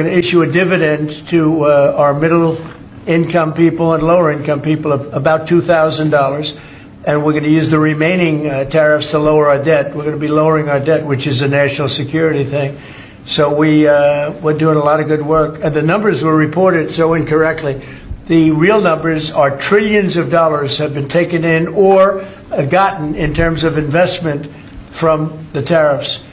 going to issue a dividend to our middle income people and lower income people of about $2,000. And we're going to use the remaining tariffs to lower our debt. We're going to be lowering our debt, which is a national security thing. So we're doing a lot of good work. And the numbers were reported so incorrectly. The real numbers are trillions of dollars have been taken in or gotten in terms of investment from the tariffs.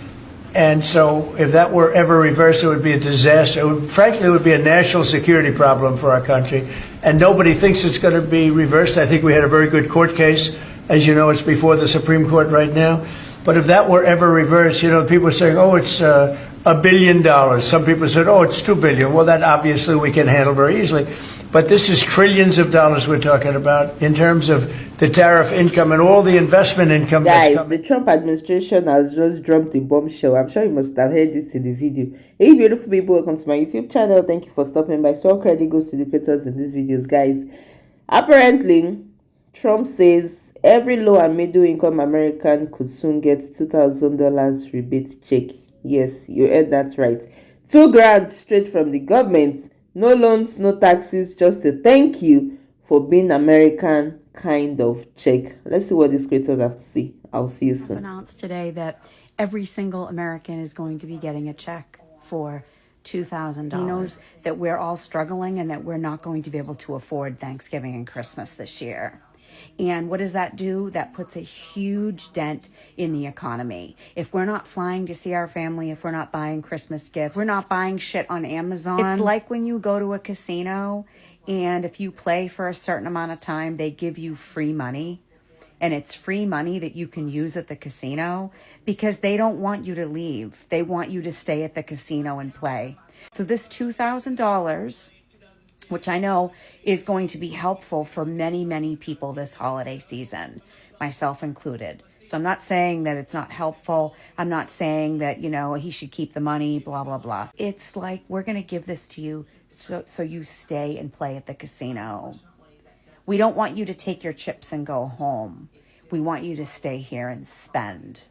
And so if that were ever reversed, it would be a disaster. Frankly, it would be a national security problem for our country. And nobody thinks it's going to be reversed. I think we had a very good court case. As you know, it's before the Supreme Court right now. But if that were ever reversed, people are saying, oh, it's $1 billion. Some people said, oh, it's $2 billion. Well, that obviously we can handle very easily. But this is trillions of dollars we're talking about in terms of the tariff income and all the investment income. Guys, the Trump administration has just dropped a bombshell. I'm sure you must have heard this in the video. Hey, beautiful people, welcome to my YouTube channel. Thank you for stopping by. So credit goes to the creators in these videos, guys. Apparently, Trump says every low and middle income American could soon get $2,000 rebate check. Yes, you heard that right. $2,000 straight from the government. No loans, no taxes, just a thank you for being American kind of check. Let's see what these creators have to say. I'll see you soon. Announced today that every single American is going to be getting a check for $2,000. He knows that we're all struggling and that we're not going to be able to afford Thanksgiving and Christmas this year. And what does that do? That puts a huge dent in the economy. If we're not flying to see our family, if we're not buying Christmas gifts, we're not buying shit on Amazon. It's like when you go to a casino and if you play for a certain amount of time, they give you free money. And it's free money that you can use at the casino because they don't want you to leave. They want you to stay at the casino and play. So this $2,000, which I know is going to be helpful for many, many people this holiday season, myself included. So I'm not saying that it's not helpful. I'm not saying that, he should keep the money, blah, blah, blah. It's like, we're going to give this to you so you stay and play at the casino. We don't want you to take your chips and go home. We want you to stay here and spend.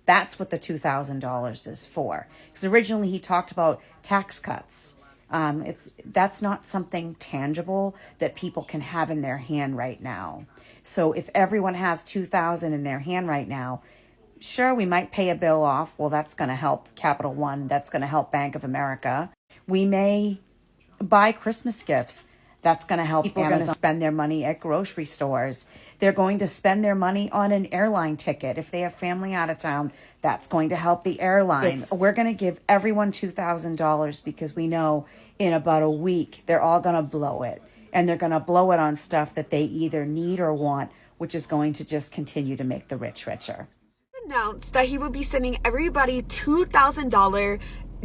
That's what the $2,000 is for. Because originally he talked about tax cuts. That's not something tangible that people can have in their hand right now. So if everyone has $2,000 in their hand right now, sure, we might pay a bill off. Well, that's going to help Capital One. That's going to help Bank of America. We may buy Christmas gifts. That's going to help. People are going to spend their money at grocery stores. They're going to spend their money on an airline ticket. If they have family out of town, that's going to help the airlines. We're going to give everyone $2,000 because we know in about a week, they're all going to blow it. And they're going to blow it on stuff that they either need or want, which is going to just continue to make the rich richer. Announced that he would be sending everybody $2,000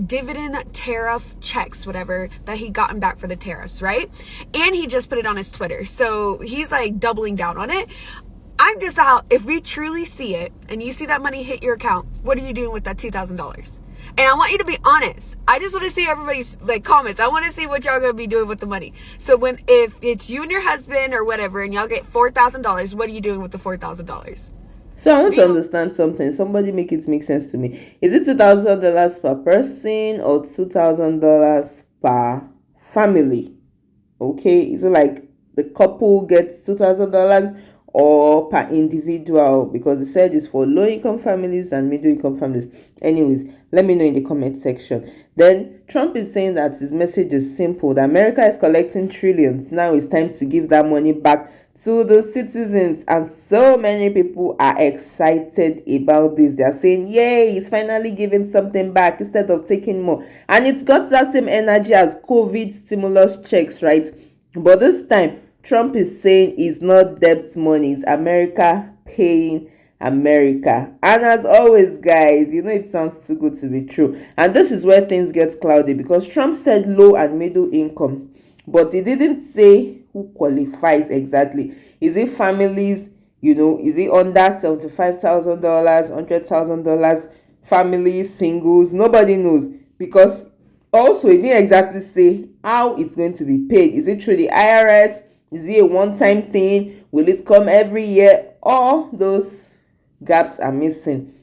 dividend tariff checks, whatever, that he gotten back for the tariffs, right? And he just put it on his Twitter. So he's like doubling down on it. I'm just out. If we truly see it and you see that money hit your account, what are you doing with that $2,000? And I want you to be honest. I just want to see everybody's comments. I want to see what y'all gonna be doing with the money. So if it's you and your husband or whatever and y'all get $4,000, what are you doing with the $4,000? So I want to understand something. Somebody make it make sense to me. Is it $2,000 per person or $2,000 per family? Okay, is it like the couple gets $2,000 or per individual? Because it said it's for low income families and middle income families. Anyways, let me know in the comment section. Then Trump is saying that his message is simple. That America is collecting trillions. Now it's time to give that money back to the citizens, and so many people are excited about this. They're saying, yay, he's finally giving something back instead of taking more. And it's got that same energy as COVID stimulus checks, right? But this time Trump is saying it's not debt money, it's America paying America. And as always, guys, it sounds too good to be true. And this is where things get cloudy, because Trump said low and middle income, but he didn't say who qualifies exactly. Is it families? Is it under $75,000, $100,000? Families, singles? Nobody knows, because also he didn't exactly say how it's going to be paid. Is it through the IRS? Is it a one-time thing? Will it come every year? All those gaps are missing.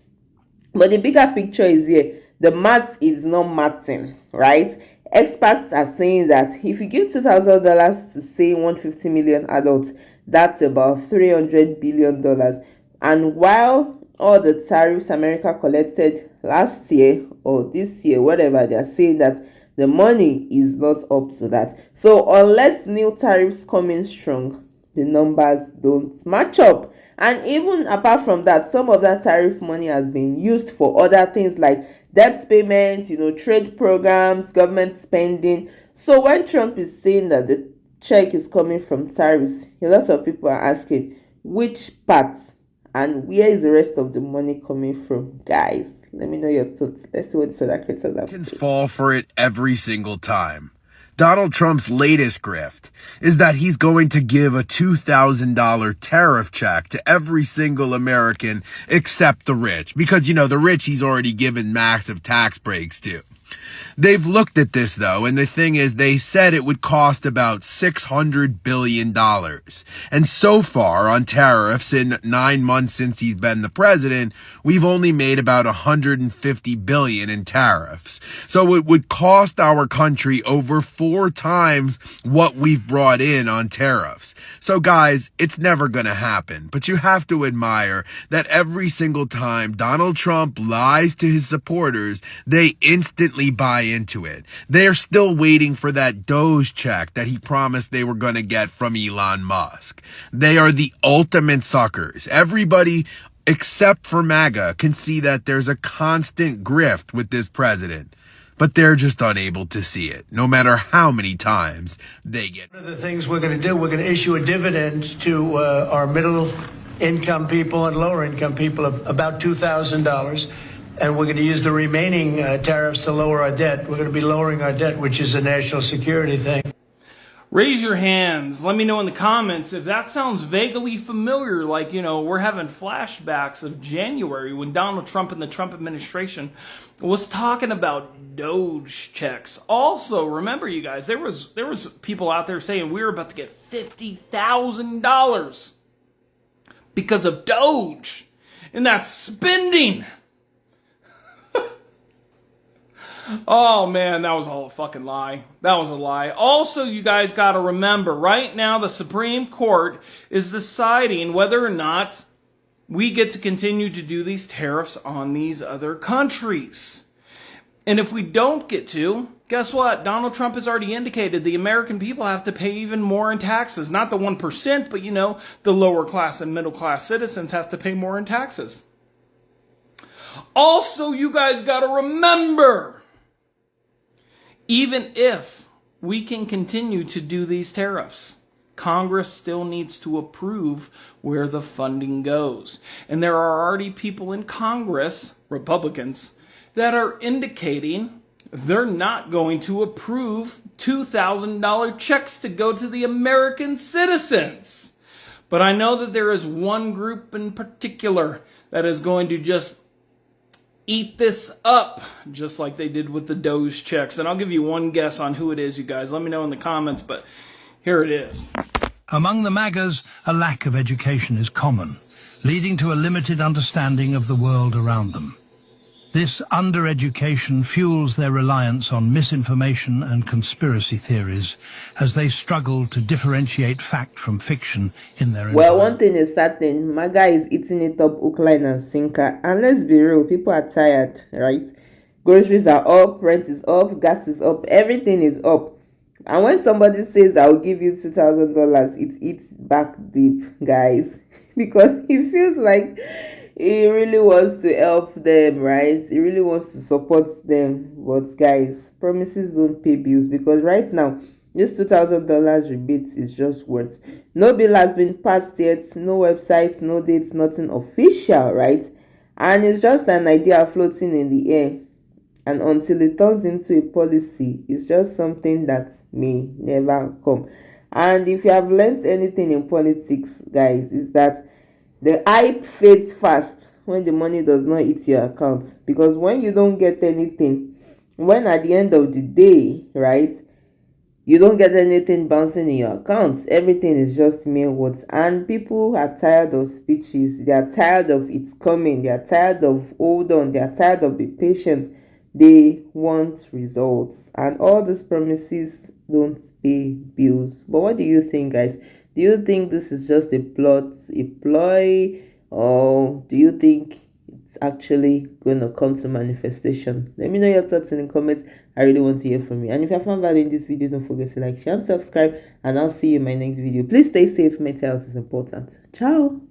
But the bigger picture is here, the math is not mathing, right? Experts are saying that if you give $2,000 to say 150 million adults, that's about $300 billion. And while all the tariffs America collected last year or this year, whatever, they are saying that the money is not up to that. So unless new tariffs come in strong, the numbers don't match up. And even apart from that, some of that tariff money has been used for other things like debt payments, trade programs, government spending. So when Trump is saying that the check is coming from tariffs, a lot of people are asking which parts and where is the rest of the money coming from, guys? Let me know your thoughts. Let's see what the other creators have. Americans fall for it every single time. Donald Trump's latest grift is that he's going to give a $2,000 tariff check to every single American except the rich. Because, the rich he's already given massive tax breaks to. They've looked at this, though, and the thing is, they said it would cost about $600 billion. And so far, on tariffs, in 9 months since he's been the president, we've only made about $150 billion in tariffs. So it would cost our country over 4 times what we've brought in on tariffs. So, guys, it's never going to happen. But you have to admire that every single time Donald Trump lies to his supporters, they instantly buy into it. They're still waiting for that Doge check that he promised they were going to get from Elon Musk. They are the ultimate suckers. Everybody except for MAGA can see that there's a constant grift with this president, but they're just unable to see it, no matter how many times they get. One of the things we're going to do, we're going to issue a dividend to our middle income people and lower income people of about $2,000. And we're going to use the remaining tariffs to lower our debt. We're going to be lowering our debt, which is a national security thing. Raise your hands. Let me know in the comments if that sounds vaguely familiar, like, we're having flashbacks of January when Donald Trump and the Trump administration was talking about Doge checks. Also, remember, you guys, there was people out there saying we were about to get $50,000 because of Doge. And that's spending. Oh, man, that was all a fucking lie. That was a lie. Also, you guys got to remember, right now the Supreme Court is deciding whether or not we get to continue to do these tariffs on these other countries. And if we don't get to, guess what? Donald Trump has already indicated the American people have to pay even more in taxes. Not the 1%, but, the lower class and middle class citizens have to pay more in taxes. Also, you guys got to remember, even if we can continue to do these tariffs, Congress still needs to approve where the funding goes. And there are already people in Congress, Republicans, that are indicating they're not going to approve $2,000 checks to go to the American citizens. But I know that there is one group in particular that is going to just eat this up, just like they did with the Doge checks. And I'll give you one guess on who it is, you guys. Let me know in the comments, but here it is. Among the MAGAs, a lack of education is common, leading to a limited understanding of the world around them. This undereducation fuels their reliance on misinformation and conspiracy theories as they struggle to differentiate fact from fiction in their Well, one thing is certain, MAGA is eating it up hook, line and sinker. And let's be real, people are tired, right? Groceries are up, rent is up, gas is up, everything is up. And when somebody says, I'll give you $2,000, it eats back deep, guys. Because it feels like he really wants to help them, right? He really wants to support them. But guys, promises don't pay bills, because right now, this $2,000 rebate is just words. No bill has been passed yet, no website, no dates, nothing official, right? And it's just an idea floating in the air. And until it turns into a policy, it's just something that may never come. And if you have learned anything in politics, guys, is that the hype fades fast when the money does not hit your account. Because when you don't get anything, when at the end of the day, right, you don't get anything bouncing in your accounts, everything is just mere words. And people are tired of speeches. They are tired of it's coming. They are tired of hold on. They are tired of be patient. They want results, and all these promises don't pay bills. But what do you think, guys? Do you think this is just a plot, a ploy, or do you think it's actually gonna come to manifestation? Let me know your thoughts in the comments. I really want to hear from you. And if you have found value in this video, don't forget to like, share, and subscribe. And I'll see you in my next video. Please stay safe. Mental health is important. Ciao.